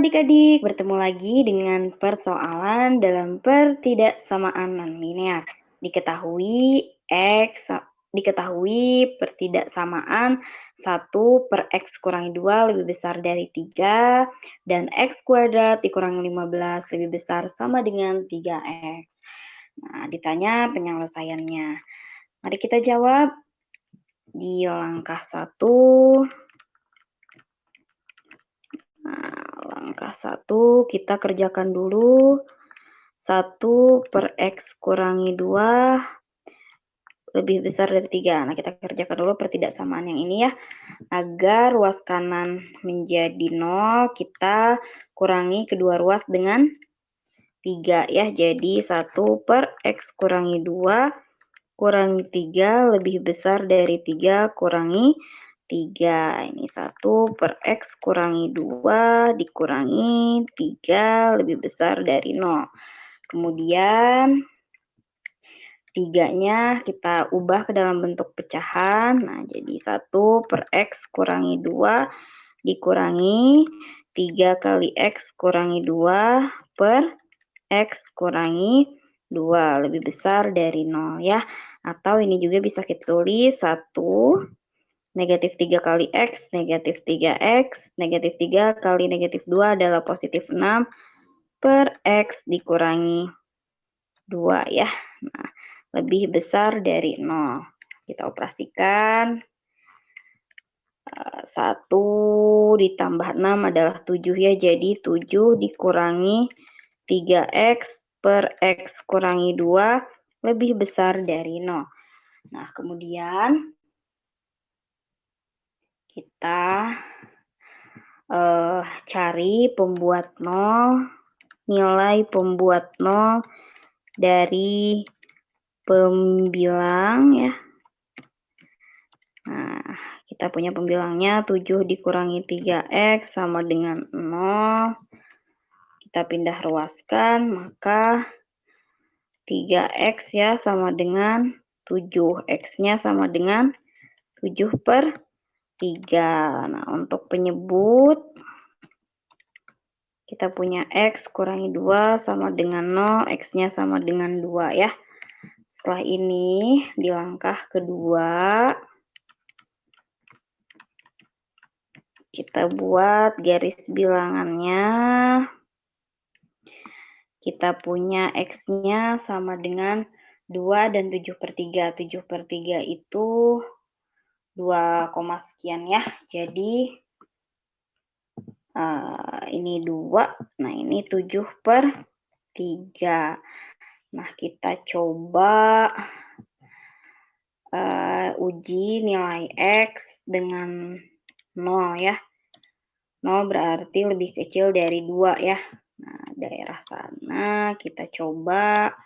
adik-adik, bertemu lagi dengan persoalan dalam pertidaksamaan non-linear. Diketahui pertidaksamaan 1/x kurangi 2 lebih besar dari 3 dan x kuadrat dikurangi 15 lebih besar sama dengan 3x. Nah, ditanya penyelesaiannya. Mari kita jawab di langkah 1. Langkah 1 kita kerjakan dulu. 1/x kurangi 2 lebih besar dari 3. Nah, kita kerjakan dulu pertidaksamaan yang ini ya. Agar ruas kanan menjadi 0, kita kurangi kedua ruas dengan 3 ya. Jadi 1/x kurangi 2 kurangi 3 lebih besar dari 3 kurangi 3. Ini 1/x kurangi 2 dikurangi 3 lebih besar dari 0. Kemudian 3-nya kita ubah ke dalam bentuk pecahan. Nah, jadi 1/x kurangi 2 dikurangi 3 kali x kurangi 2 per x kurangi 2 lebih besar dari 0 ya. Atau ini juga bisa kita tulis 1 negatif 3 kali x negatif 3x negatif 3 kali negatif 2 adalah positif 6 per x dikurangi 2 ya. Nah, lebih besar dari 0. Kita operasikan. 1 ditambah 6 adalah 7 ya. Jadi 7 dikurangi 3x per x kurangi 2 lebih besar dari 0. Nah, kemudian kita cari pembuat 0, nilai pembuat 0 dari pembilang ya. Nah, kita punya pembilangnya 7 dikurangi 3x sama dengan 0. Kita pindah ruaskan, maka 3x ya sama dengan 7. X-nya sama dengan 7/3. Nah, untuk penyebut, kita punya x kurangi 2 sama dengan 0, x-nya sama dengan 2 ya. Setelah ini, di langkah kedua, kita buat garis bilangannya. Kita punya x-nya sama dengan 2 dan 7/3. 7/3 itu 2, sekian ya. Jadi ini 2, nah ini 7/3. Nah, kita coba uji nilai x dengan 0 ya. 0 berarti lebih kecil dari 2 ya. Nah, daerah sana kita coba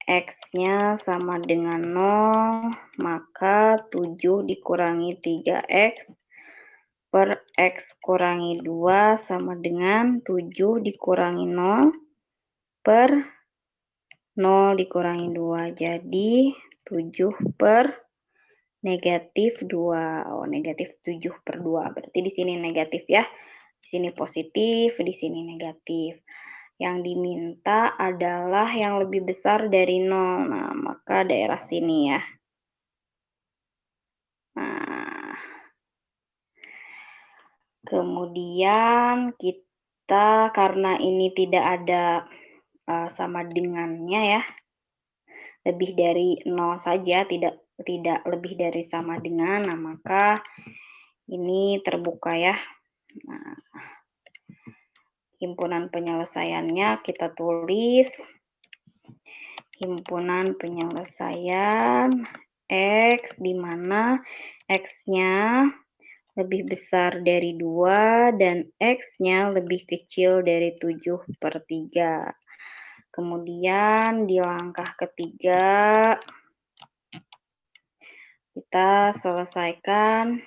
x-nya sama dengan 0, maka 7 dikurangi 3x per x kurangi 2 sama dengan 7 dikurangi 0 per 0 dikurangi 2. Jadi 7 per negatif 2. Oh, negatif 7/2. Berarti di sini negatif ya. Di sini positif, di sini negatif. Yang diminta adalah yang lebih besar dari 0. Nah, maka daerah sini ya. Nah, kemudian kita karena ini tidak ada sama dengannya ya, lebih dari 0 saja, tidak lebih dari sama dengan, nah maka ini terbuka ya. Nah, himpunan penyelesaiannya kita tulis himpunan penyelesaian x di mana x-nya lebih besar dari 2 dan x-nya lebih kecil dari 7/3. Kemudian di langkah ketiga kita selesaikan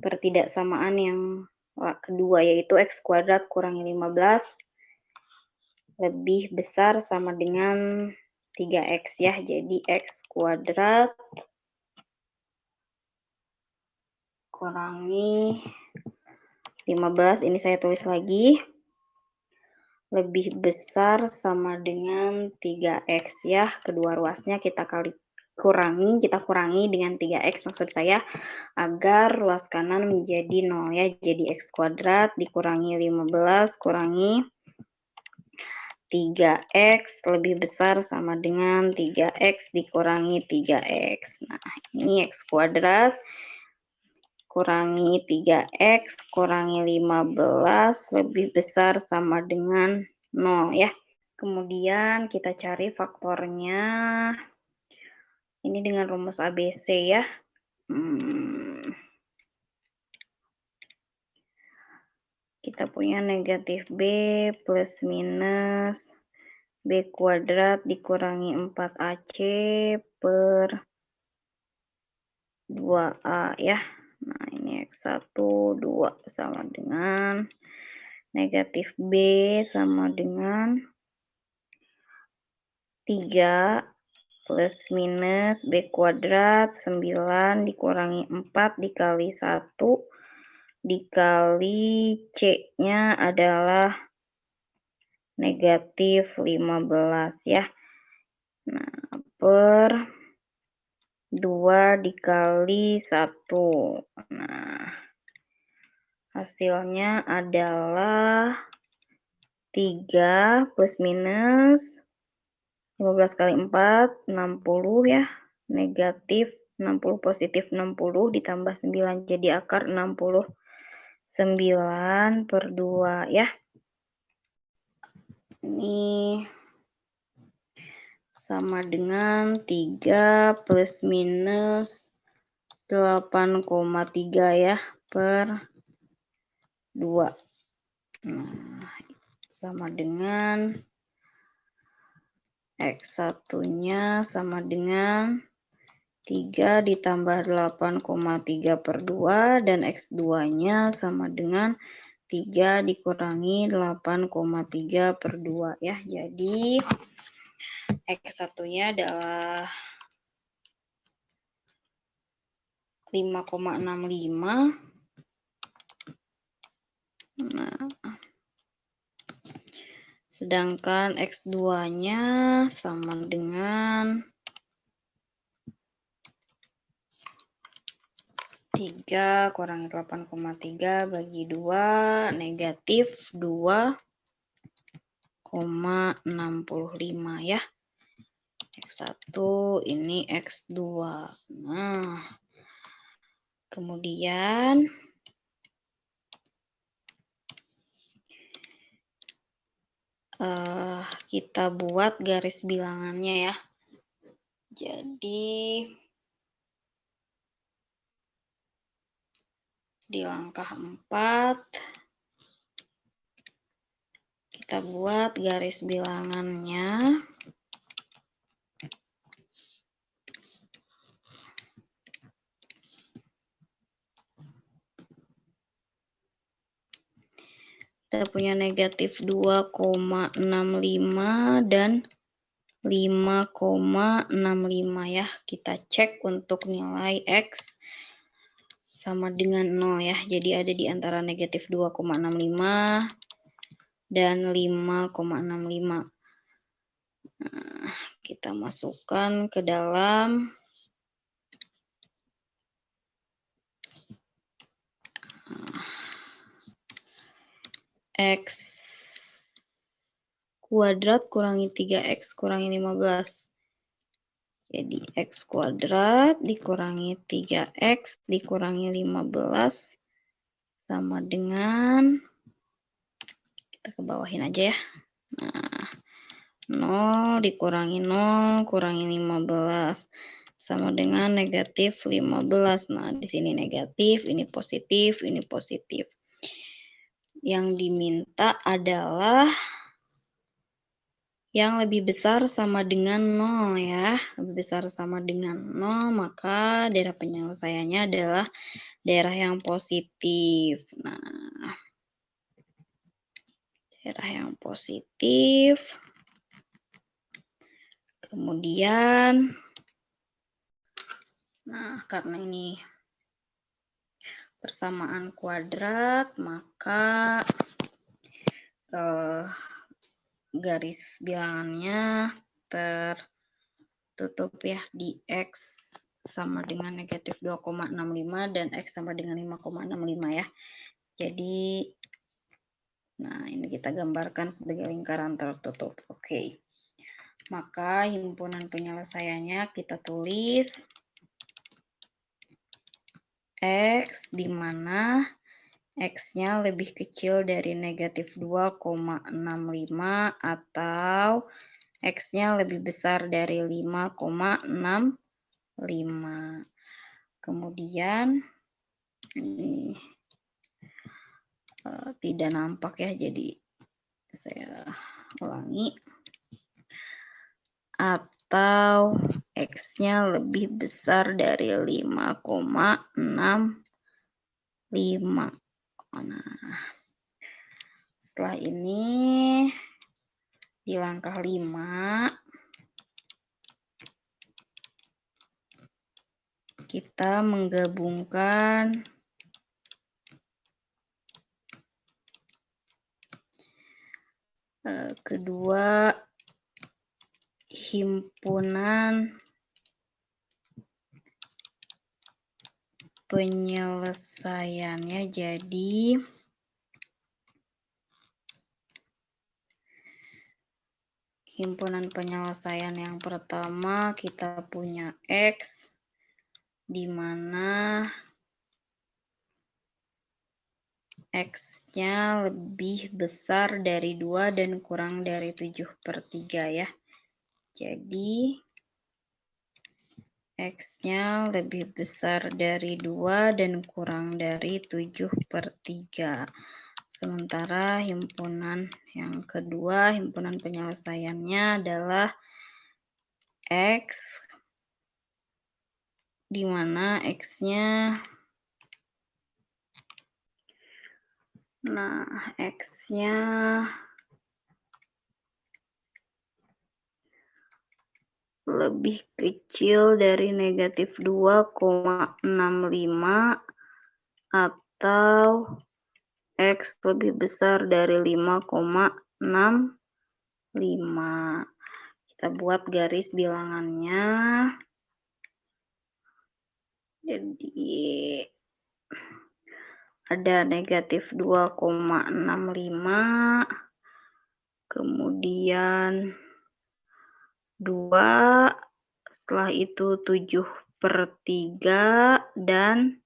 pertidaksamaan yang kedua, yaitu x kuadrat kurangi 15 lebih besar sama dengan 3x ya. Jadi x kuadrat kurangi 15 ini saya tulis lagi. Lebih besar sama dengan 3x ya. Kedua ruasnya kita kurangi dengan 3x maksud saya, agar ruas kanan menjadi 0 ya. Jadi x kuadrat dikurangi 15 kurangi 3x lebih besar sama dengan 3x dikurangi 3x. Nah, ini x kuadrat kurangi 3x kurangi 15 lebih besar sama dengan 0 ya. Kemudian kita cari faktornya. Ini dengan rumus ABC ya. Kita punya negatif B plus minus B kuadrat dikurangi 4AC per 2A ya. Nah, ini X1, 2 sama dengan negatif B sama dengan 3 plus minus B kuadrat 9 dikurangi 4 dikali 1 dikali C-nya adalah negatif 15 ya. Nah, per 2 dikali 1. Nah, hasilnya adalah 3 plus minus 15 kali 4, 60 ya. Negatif 60 positif 60 ditambah 9 jadi akar 69 per 2 ya. Ini sama dengan 3 plus minus 8,3 ya per 2. Nah, sama dengan X1-nya sama dengan 3 ditambah 8,3 per 2 dan X2-nya sama dengan 3 dikurangi 8,3 per 2 ya. Jadi X1-nya adalah 5,65. Nah, sedangkan X2-nya sama dengan 3 kurangi 8,3 bagi 2 negatif 2,65 ya. X1 ini X2. Nah, kemudian kita buat garis bilangannya ya. Jadi di langkah 4 kita buat garis bilangannya. Kita punya negatif 2,65 dan 5,65 ya. Kita cek untuk nilai X sama dengan 0 ya. Jadi ada di antara negatif 2,65 dan 5,65. Nah, kita masukkan ke dalam X kuadrat kurangi 3X kurangi 15. Jadi X kuadrat dikurangi 3X dikurangi 15 sama dengan, kita ke bawahin aja ya. Nah, 0 dikurangi 0 kurangi 15 sama dengan negatif 15. Nah, di sini negatif, ini positif, ini positif. Yang diminta adalah yang lebih besar sama dengan 0 ya. Lebih besar sama dengan 0, maka daerah penyelesaiannya adalah daerah yang positif. Nah, daerah yang positif. Kemudian, nah karena ini persamaan kuadrat, maka garis bilangannya tertutup ya di X sama dengan negatif 2,65 dan X sama dengan 5,65 ya. Jadi, nah ini kita gambarkan sebagai lingkaran tertutup. Oke. Maka himpunan penyelesaiannya kita tulis X, di mana X-nya lebih kecil dari negatif 2,65 atau X-nya lebih besar dari 5,65. Kemudian ini tidak nampak ya, jadi saya ulangi. Atau X-nya lebih besar dari 5,65. Nah, setelah ini di langkah 5 kita menggabungkan kedua himpunan penyelesaiannya. Jadi himpunan penyelesaian yang pertama kita punya X, di mana X-nya lebih besar dari 2 dan kurang dari 7/3 ya. Jadi X-nya lebih besar dari 2 dan kurang dari 7/3. Sementara himpunan yang kedua, himpunan penyelesaiannya adalah X, di mana X-nya lebih kecil dari negatif 2,65 atau X lebih besar dari 5,65. Kita buat garis bilangannya. Jadi ada negatif 2,65, kemudian 2, setelah itu 7/3, dan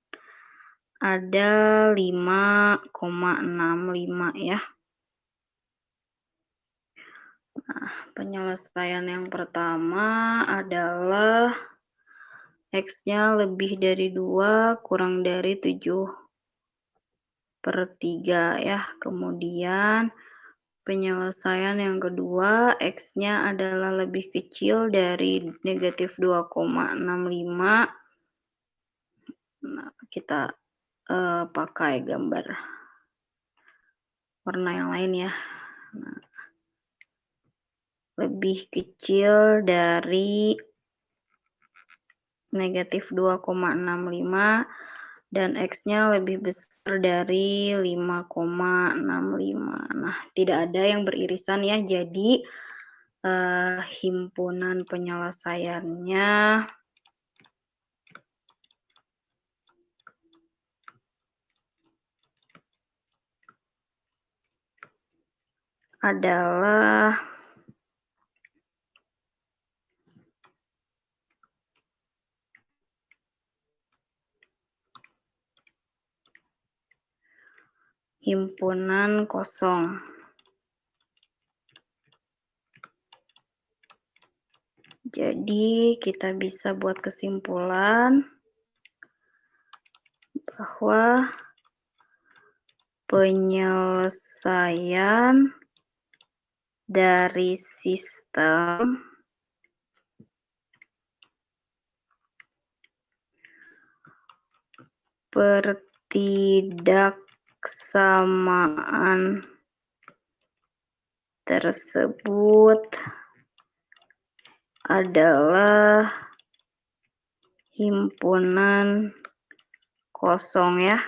ada 5,65 ya. Nah, penyelesaian yang pertama adalah X-nya lebih dari 2 kurang dari 7/3 ya. Kemudian penyelesaian yang kedua, X-nya adalah lebih kecil dari negatif 2,65. Nah, kita pakai gambar warna yang lain ya. Nah, lebih kecil dari negatif 2,65 dan X-nya lebih besar dari 5,65. Nah, tidak ada yang beririsan ya, jadi himpunan penyelesaiannya adalah himpunan kosong. Jadi kita bisa buat kesimpulan bahwa penyelesaian dari sistem pertidaksamaan tersebut adalah himpunan kosong ya.